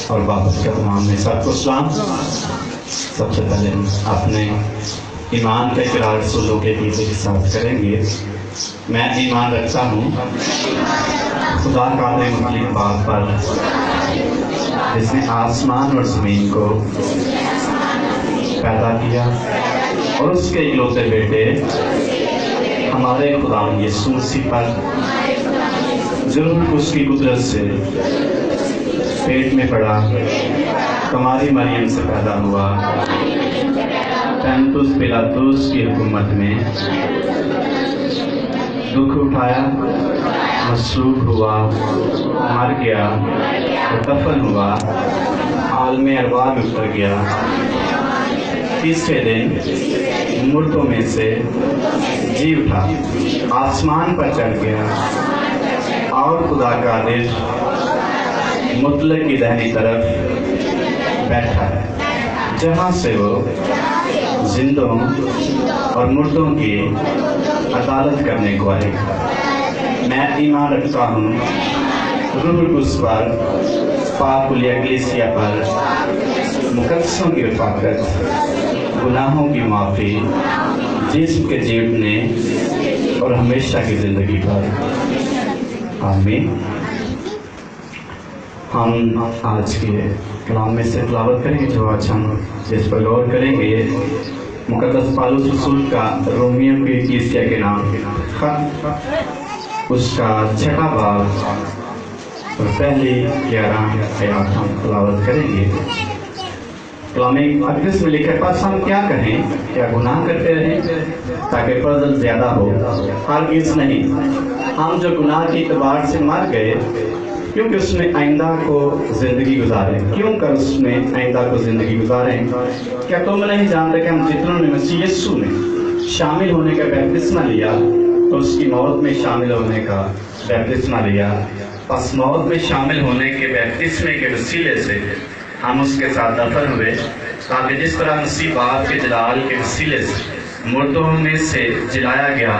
اور باپ کا نام میں سب کو سلام۔ سب سے پہلے اپنے ایمان کا اقرار رسولوں کے عقیدے کے ساتھ کریں گے۔ میں ایمان رکھتا ہوں خدا قادر مطلق باپ پر، جس نے آسمان اور زمین کو پیدا کیا، اور اس کے اکلوتے بیٹے ہمارے خدا یسوع مسیح پر، جو اس کی قدرت سے پیٹ میں پڑا، ہماری مریم سے پیدا ہوا، پینتوس پیلاطس کی حکومت میں دکھ اٹھایا، مصلوب ہوا، مر گیا، دفن ہوا، عالم ارواح میں اتر گیا، تیسرے دن مردوں میں سے جی اٹھا، آسمان پر چڑھ گیا، اور خدا قادر مطلق کی دہنی طرف بیٹھا ہے، جہاں سے وہ زندوں اور مردوں کی عدالت کرنے کو آئے گا۔ میں ایمان رکھتا ہوں روح القدس پر، پاک کلیہ کلیسیا پر، مقدسوں کی رفاقت، گناہوں کی معافی، جسم کے جیٹنے اور ہمیشہ کی زندگی پر، آمین۔ ہم آج کے کلام میں سے تلاوت کریں گے، جو آج ہم جس پر غور کریں گے، مقدس پالوس رسول کا رومیوں کی کلیسیا کے نام خط، اس کا 6واں باب اور پہلی 11 آیات ہم تلاوت کریں گے۔ کلام اقدس میں لکھا ہے، پس ہم کیا کہیں؟ کیا گناہ کرتے رہیں تاکہ فضل زیادہ ہو؟ ہرگز نہیں۔ ہم جو گناہ کی اعتبار سے مر گئے، کیونکہ اس میں آئندہ کو زندگی گزاریں۔ کیوں کر اس میں آئندہ کو زندگی گزاریں؟ کیا تم نہیں جانتے کہ ہم جتنوں نے مسیح یسوع میں شامل ہونے کا بپتسمہ لیا، تو اس کی موت میں شامل ہونے کا بپتسمہ لیا؟ پس موت میں شامل ہونے کے بپتسمے کے وسیلے سے ہم اس کے ساتھ دفن ہوئے، تاکہ جس طرح مسیح باپ کے جلال کے وسیلے سے مردوں میں سے جلایا گیا،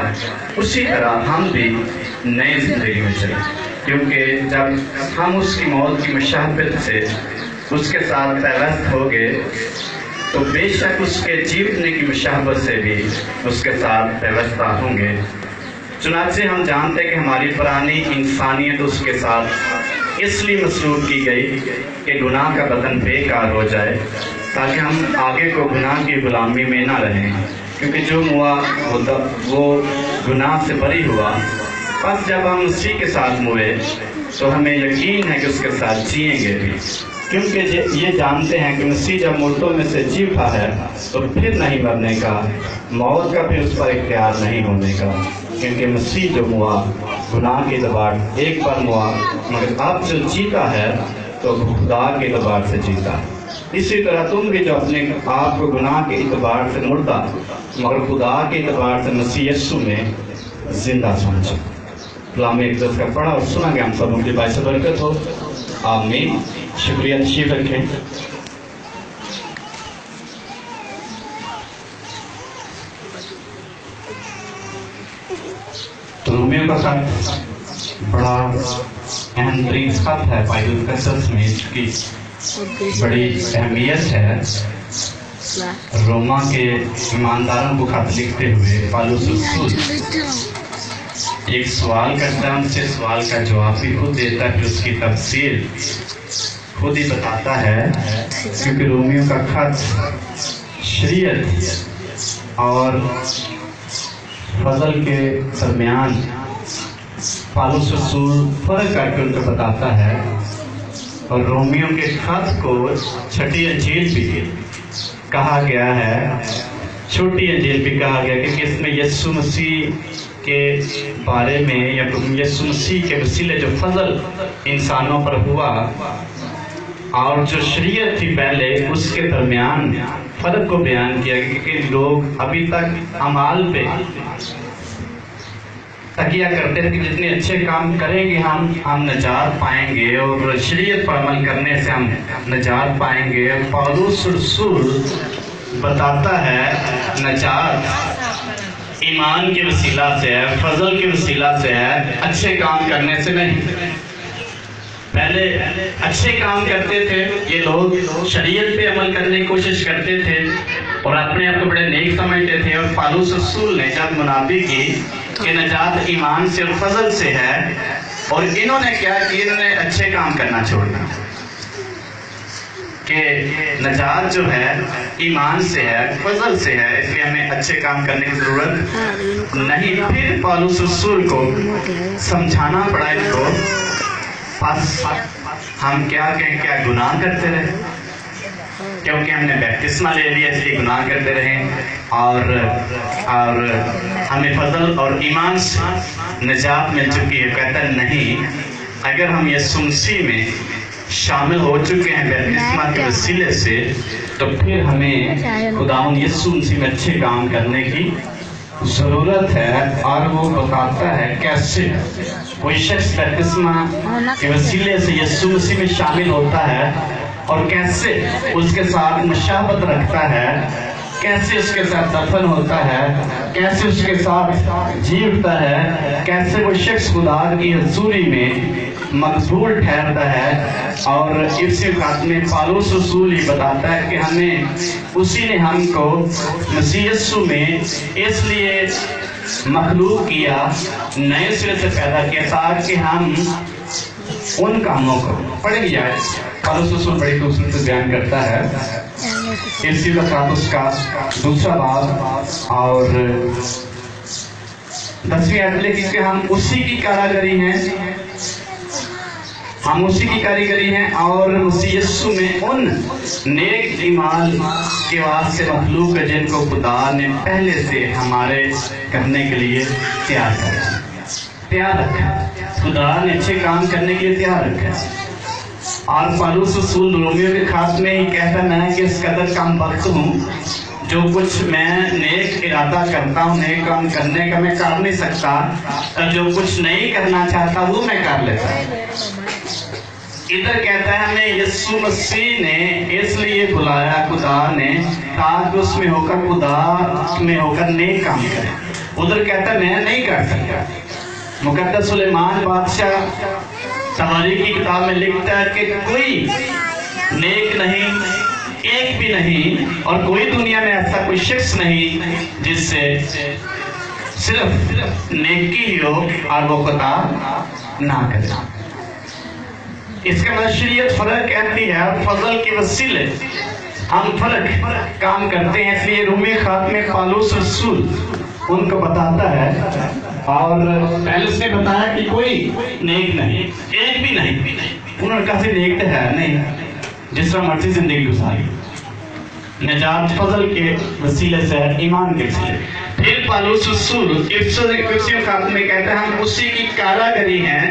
اسی طرح ہم بھی نئی زندگی میں چلیں۔ کیونکہ جب ہم اس کی موت کی مشابہت سے اس کے ساتھ پیوست ہو گئے، تو بے شک اس کے جیونے کی مشابہت سے بھی اس کے ساتھ پیوستہ ہوں گے۔ چنانچہ ہم جانتے کہ ہماری پرانی انسانیت اس کے ساتھ اس لیے مسلوب کی گئی کہ گناہ کا بدن بیکار ہو جائے، تاکہ ہم آگے کو گناہ کی غلامی میں نہ رہیں، کیونکہ جو ہوا وہ گناہ سے بری ہوا۔ پس جب ہم مسیح کے ساتھ موئے، تو ہمیں یقین ہے کہ اس کے ساتھ جئیں گے بھی، کیونکہ یہ جانتے ہیں کہ مسیح جب مردوں میں سے جی اٹھا ہے، تو پھر نہیں مرنے کا، موت کا پھر اس پر اختیار نہیں ہونے کا۔ کیونکہ مسیح جو ہوا گناہ کے اعتبار ایک بار ہوا، مگر اب جو جیتا ہے تو خدا کے اعتبار سے جیتا۔ اسی طرح تم بھی جو اپنے آپ کو گناہ کے اعتبار سے مردہ، مگر خدا کے اعتبار سے مسیح یسوع میں زندہ سمجھو۔ کلام اقدس کا پڑھا اور سنا گیا، ہم سب کی باعث برکت ہو، آمین۔ شکریہ، تشریف رکھیں۔ رومیوں کا خط بڑا اہم ترین خط ہے بائبل مقدس میں، اس کی بڑی اہمیت ہے۔ روما کے ایمانداروں کو خط لکھتے ہوئے پالوس رسول ایک سوال کرتا ہے، ان سے سوال کا جواب بھی خود دیتا ہے، پھر اس کی تفسیر خود ہی بتاتا ہے، کیونکہ رومیوں کا خط شریعت اور فضل کے درمیان پالوس رسول فرق کر کے ان کو بتاتا ہے، اور رومیوں کے خط کو چھٹی انجیل بھی کہا گیا ہے، چھوٹی انجیل بھی کہا گیا، کیونکہ اس میں یسوع مسیح کے بارے میں یا یسوع مسیح کے وسیلے جو فضل انسانوں پر ہوا اور جو شریعت تھی پہلے، اس کے درمیان فرق کو بیان کیا، کیونکہ لوگ ابھی تک اعمال پہ تکیہ کرتے تھے کہ جتنے اچھے کام کریں گے ہم نجات پائیں گے، اور شریعت پر عمل کرنے سے ہم نجات پائیں گے۔ پالوس رسول بتاتا ہے نجات ایمان کے وسیلہ سے ہے، فضل کے وسیلہ سے ہے، اچھے کام کرنے سے نہیں۔ پہلے اچھے کام کرتے تھے یہ لوگ، شریعت پہ عمل کرنے کی کوشش کرتے تھے اور اپنے آپ کو بڑے نیک سمجھتے تھے، اور پالوس رسول نے جب منادی کی کہ نجات ایمان سے اور فضل سے ہے، اور انہوں نے کیا کہ انہوں نے اچھے کام کرنا چھوڑنا، کہ نجات جو ہے ایمان سے ہے، فضل سے ہے، اس لیے ہمیں اچھے کام کرنے کی ضرورت نہیں۔ پھر پالوس رسول کو سمجھانا پڑا ان کو، بس ہم کیا کہیں، کیا گناہ کرتے رہے، کیونکہ ہم نے بیپتسمہ لے لیا اس لیے گناہ کرتے رہے، اور ہمیں فضل اور ایمان سے نجات مل چکی ہے۔ کہتا ہے نہیں، اگر ہم یسوع مسیح میں شامل ہو چکے ہیں بیپتسمہ کے وسیلے سے، تو پھر ہمیں خداوند یسوع مسیح میں اچھے کام کرنے کی ضرورت ہے، اور وہ بتاتا ہے کیسے کوئی شخص بیپتسمہ کے وسیلے سے یسوع مسیح میں شامل ہوتا ہے، اور کیسے اس کے ساتھ مشابہت رکھتا ہے، کیسے اس کے ساتھ دفن ہوتا ہے، کیسے اس کے ساتھ جی اٹھتا ہے، کیسے وہ شخص خدا کی حضوری میں مقبول ٹھہرتا ہے۔ اور اسی خط میں پالوس رسول ہی بتاتا ہے کہ ہمیں اسی نے ہم کو مسیح یسوع میں اس لیے مخلوق کیا، نئے سرے سے پیدا کیا، تاکہ ہم ان کاموں کو پڑھیں جائے۔ پالوس رسول بڑی خوبصورت سے بیان کرتا ہے اسی وقت اس کا دوسرا باب اور 10ویں آیت لکھی کہ ہم اسی کی کاریگری ہیں، ہم اسی کی کاریگری ہیں، اور مسیح یسوع میں ان نیک اعمال کے واسطے مخلوق ہے جن کو خدا نے پہلے سے ہمارے کرنے کے لیے تیار رکھا۔ خدا نے اچھے کام کرنے کے لیے تیار رکھا۔ اور پالوس رسول رومیو کے خط میں ہی کہتا میں کہ اس قدر کم وقت ہوں، جو کچھ میں نیک ارادہ کرتا ہوں، نیک کام کرنے کا میں کر نہیں سکتا، جو کچھ نہیں کرنا چاہتا وہ میں کر لیتا ہوں۔ ادھر کہتا ہے ہمیں یسوع مسیح نے اس لیے بلایا خدا نے تاکہ اس میں ہو کر خدا میں ہو کر نیک کام کرے۔ ادھر کہتا ہے میں نہیں کر سکتا۔ مقدس سلیمان بادشاہ تواریخ کی کتاب میں لکھتا ہے کہ کوئی نیک نہیں، ایک بھی نہیں، اور کوئی دنیا میں ایسا کوئی شخص نہیں جس سے صرف نیکی ہی ہو اور وہ خطا نہ کرے۔ اس کا شریعت فرق کہتی ہے، فضل کے وسیلے ہم فرق کام کرتے ہیں۔ اس لیے رومی خط میں پالوس رسول ان کو بتاتا ہے، اور پہلے سے بتایا کہ کوئی نیک نہیں، ایک بھی نہیں۔ انہوں نے کہا سے نیک تو ہے نہیں، جس طرح مرضی زندگی گزاری، نجات فضل کے وسیلے سے، ایمان کے وسیلے۔ پھر پالوس رسول افسیوں خط میں کہتا ہے ہم اسی کی کاریگری ہیں،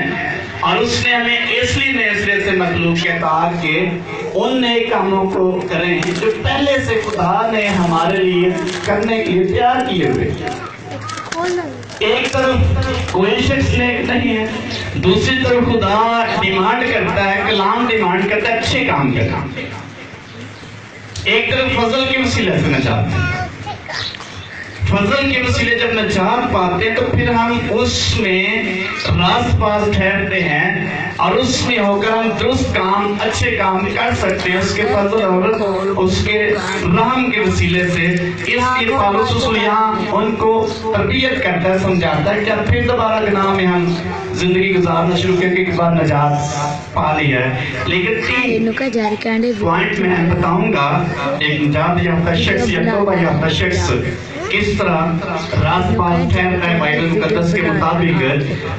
اور اس نے ہمیں اس لیے نئے سرے سے مخلوق کیا تاکہ ان نئے کاموں کو کریں جو پہلے سے خدا نے ہمارے لیے کرنے کے لیے تیار کیے ہوئے۔ ایک طرف کوئی شخص نیک نہیں ہے، دوسری طرف خدا ڈیمانڈ کرتا ہے، کلام ڈیمانڈ کرتا ہے اچھے کام کرنا۔ ایک طرف فضل کے وسیلے سے نجات، فضل کے وسیلے جب نجات پاتے تو پھر ہم اس میں راست باز ٹھہرتے ہیں، اور اس میں ہو کر ہم درست کام، اچھے کام کر سکتے ہیں اس کے فضل اور اس کے رحم کے وسیلے سے۔ اس لیے پالوس رسول یہاں ان کو تربیت کرتا ہے، سمجھاتا ہے کہ اب پھر دوبارہ گناہ میں ہم زندگی گزارنا شروع کرنے کے بعد نجات پا لی ہے۔ لیکن 3 پوائنٹ میں بتاؤں گا، ایک نجات یافتہ شخص یا توبہ یافتہ شخص کس طرح راست باز ٹھہرتا ہے بائبل مقدس کے مطابق۔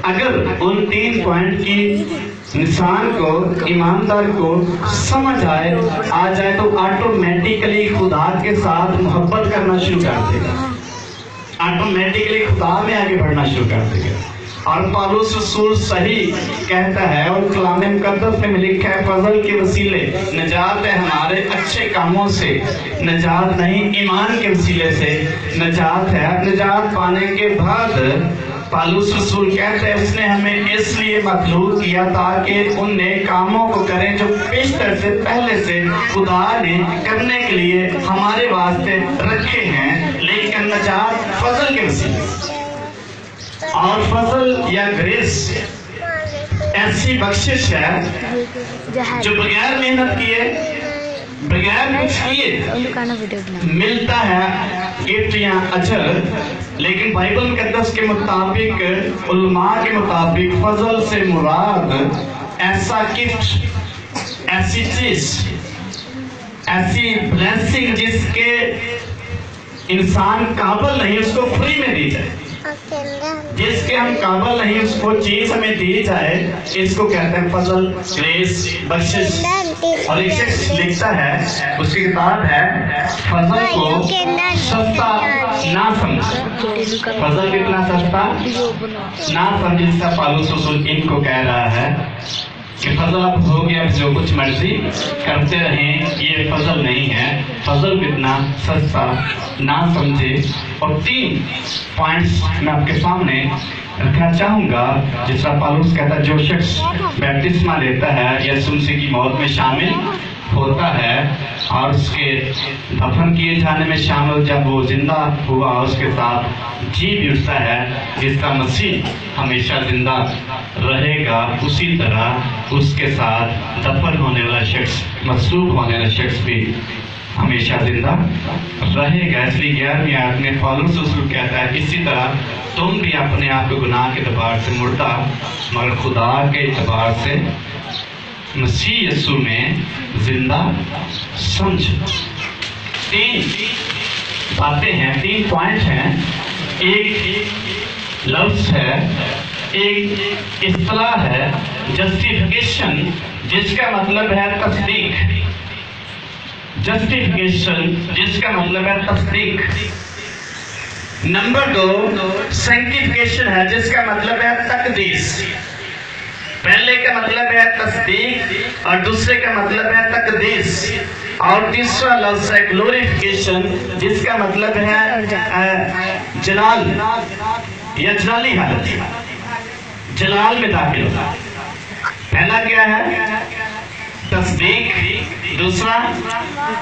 اگر ان 3 پوائنٹ کی انسان کو، ایماندار کو سمجھ آ جائے تو آٹومیٹکلی خدا کے ساتھ محبت کرنا شروع کر دے گا، آٹومیٹکلی خدا میں آگے بڑھنا شروع کر دے گا۔ اور پالوس رسول صحیح کہتا ہے، اور کلام مقدس میں لکھا ہے فضل کے وسیلے نجات ہے، ہمارے اچھے کاموں سے نجات نہیں، ایمان کے وسیلے سے نجات ہے۔ نجات پانے کے بعد پالوس رسول کہتا ہے اس نے ہمیں اس لیے مخلوق کیا تاکہ ان نیک کاموں کو کریں جو پیشتر سے پہلے سے خدا نے کرنے کے لیے ہمارے واسطے رکھے ہیں۔ لیکن نجات فضل کے وسیلے، اور فضل یا گریس ایسی بخشش ہے جو بغیر محنت کیے بغیر کچھ کیے ملتا ہے گفٹ یا اجر. لیکن بائبل مقدس کے مطابق علماء کے مطابق فضل سے مراد ایسا گفٹ ایسی چیز ایسی بلیسنگ جس کے انسان قابل نہیں اس کو فری میں دی جائے جس کے ہم قابل نہیں اس کو چیز ہمیں دی جائے اس کو کہتے ہیں فضل گریس بخشش. اور ایک شخص لکھتا ہے اس کی کتاب ہے فضل کو سستا نہ سمجھ فضل کتنا سستا نہ سمجھ جس کا پالوس رسول ان کو کہہ رہا ہے کہ فضل اب ہو گیا جو کچھ مرضی کرتے رہیں یہ فضل نہیں ہے. فضل کتنا سستا نہ سمجھے. اور 3 پوائنٹس میں آپ کے سامنے رکھنا چاہوں گا. جس طرح پالوس کہتا ہے جو شخص بیپٹسمہ لیتا ہے یسوع مسیح کی موت میں شامل ہوتا ہے اور اس کے دفن کیے جانے میں شامل جب وہ زندہ ہوا اس کے ساتھ جی بھی اٹھتا ہے جس کا مسیح ہمیشہ زندہ رہے گا اسی طرح اس کے ساتھ دفن ہونے والا شخص مصلوب ہونے والا شخص بھی ہمیشہ زندہ رہے گا. اس لیے 11ویں آیت میں پالوس رسول کہتا ہے اسی طرح تم بھی اپنے آپ کو گناہ کے اعتبار سے مردہ مگر خدا کے اعتبار سے مسیح یسوع میں زندہ سمجھ. 3 باتیں ہیں 3 پوائنٹ ہیں. ایک لفظ ہے ایک اصطلاح ہے جسٹیفیکیشن جس کا مطلب ہے تصدیق. جسٹیفیکیشن جس کا مطلب ہے تصدیق. نمبر 2 سینکٹیفیکیشن ہے جس کا مطلب ہے تقدیس. پہلے کا مطلب ہے تصدیق اور دوسرے کا مطلب ہے تقدیس. اور تیسرا لفظ ہے گلوریفیکیشن جس کا مطلب ہے جلال یا جلالی حالت جلال میں داخل ہونا. پہلا کیا ہے تصدیق دوسرا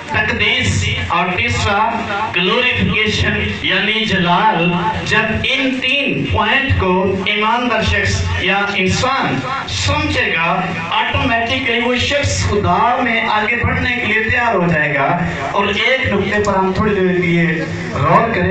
تقدیس اور تیسرا گلوریفیکیشن یعنی جلال. جب ان 3 پوائنٹ کو ایماندار شخص یا انسان سمجھے گا آٹومیٹکلی وہ شخص خدا میں آگے بڑھنے کے لیے تیار ہو جائے گا. اور ایک نقطے پر ہم تھوڑی دیر کے لیے غور کریں.